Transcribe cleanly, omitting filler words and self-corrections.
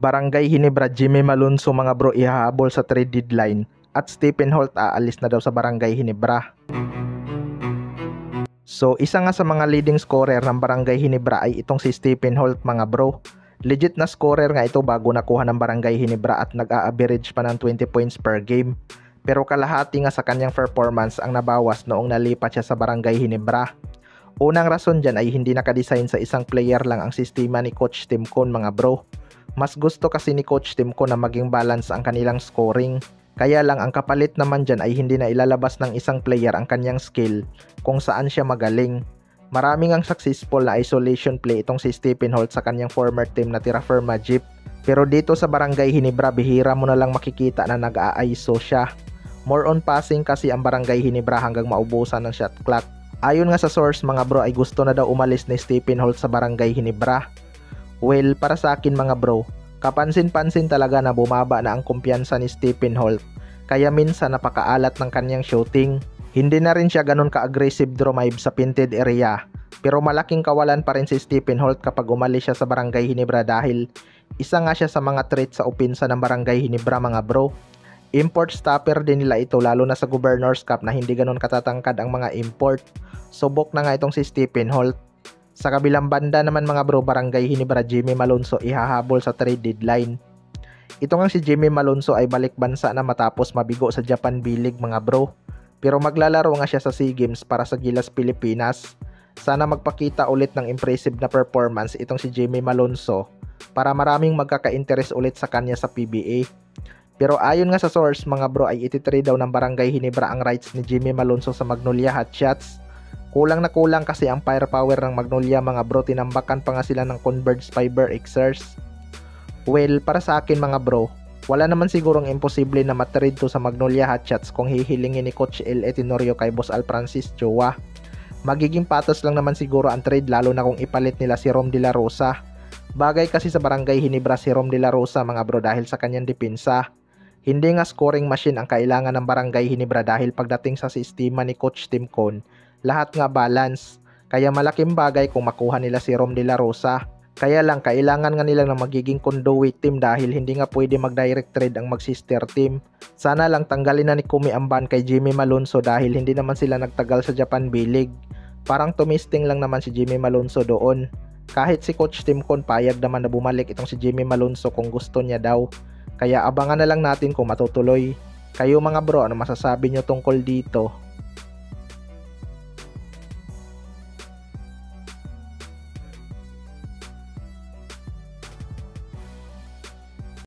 Barangay Hinebra, Jimmy Malonzo mga bro ihahabol sa trade deadline at Stephen Holt aalis na daw sa Barangay Hinebra. So isa nga sa mga leading scorer ng Barangay Hinebra ay itong si Stephen Holt mga bro. Legit na scorer nga ito bago nakuha ng Barangay Hinebra at nag-a-average pa ng 20 points per game. Pero kalahati nga sa kanyang performance ang nabawas noong nalipat siya sa Barangay Hinebra. Unang rason dyan ay hindi nakadesign sa isang player lang ang sistema ni Coach Tim Cone mga bro. Mas gusto kasi ni Coach Tim Cone na maging balance ang kanilang scoring. Kaya lang ang kapalit naman dyan ay hindi na ilalabas ng isang player ang kanyang skill kung saan siya magaling. Maraming ang successful na isolation play itong si Stephen Holt sa kanyang former team na Terra Firma Jeep. Pero dito sa Barangay Hinebra bihira mo na lang makikita na nag-a-ISO siya. More on passing kasi ang Barangay Hinebra hanggang maubusan ng shot clock. Ayon nga sa source mga bro ay gusto na daw umalis ni Stephen Holt sa Barangay Hinebra. Well, para sa akin mga bro, kapansin-pansin talaga na bumaba na ang kumpiyansa ni Stephen Holt. Kaya minsan napakaalat ng kanyang shooting. Hindi na rin siya ganun ka-aggressive drive sa painted area. Pero malaking kawalan pa rin si Stephen Holt kapag umalis siya sa Barangay Hinebra dahil isa nga siya sa mga threat sa opensa ng Barangay Hinebra mga bro. Import stopper din nila ito lalo na sa Governor's Cup na hindi ganun katatangkad ang mga import. Subok na nga itong si Stephen Holt. Sa kabilang banda naman mga bro, Barangay Hinebra, Jimmy Malonzo ihahabol sa trade deadline. Ito nga si Jimmy Malonzo ay balik bansa na matapos mabigo sa Japan B-League mga bro. Pero maglalaro nga siya sa SEA Games para sa Gilas Pilipinas. Sana magpakita ulit ng impressive na performance itong si Jimmy Malonzo para maraming magkaka-interest ulit sa kanya sa PBA. Pero ayon nga sa source mga bro ay ititrade daw ng Barangay Hinebra ang rights ni Jimmy Malonzo sa Magnolia Hotshots. Kulang na kulang kasi ang firepower ng Magnolia mga bro, tinambakan pa nga sila ng Converge Fiber Xers. Well, para sa akin mga bro, wala naman sigurong imposible na matrade to sa Magnolia Hotshots kung hihilingin ni Coach L.A. Tenorio kay Boss Al Francis Chua. Magiging patos lang naman siguro ang trade lalo na kung ipalit nila si Rom De La Rosa. Bagay kasi sa Barangay Hinebra si Rom De La Rosa mga bro dahil sa kanyang depensa. Hindi nga scoring machine ang kailangan ng Barangay Hinebra dahil pagdating sa sistema ni Coach Tim Cone, lahat nga balance. Kaya malaking bagay kung makuha nila si Rom De La Rosa. Kaya lang kailangan nga nila ng magiging conduit team dahil hindi nga pwede mag-direct trade ang mag-sister team. Sana lang tanggalin na ni Kumi ang ban kay Jimmy Malonzo dahil hindi naman sila nagtagal sa Japan B-League. Parang tumisting lang naman si Jimmy Malonzo doon. Kahit si Coach Tim Cone payag naman na bumalik itong si Jimmy Malonzo kung gusto niya daw. Kaya abangan na lang natin kung matutuloy. Kayo mga bro, ano masasabi nyo tungkol dito?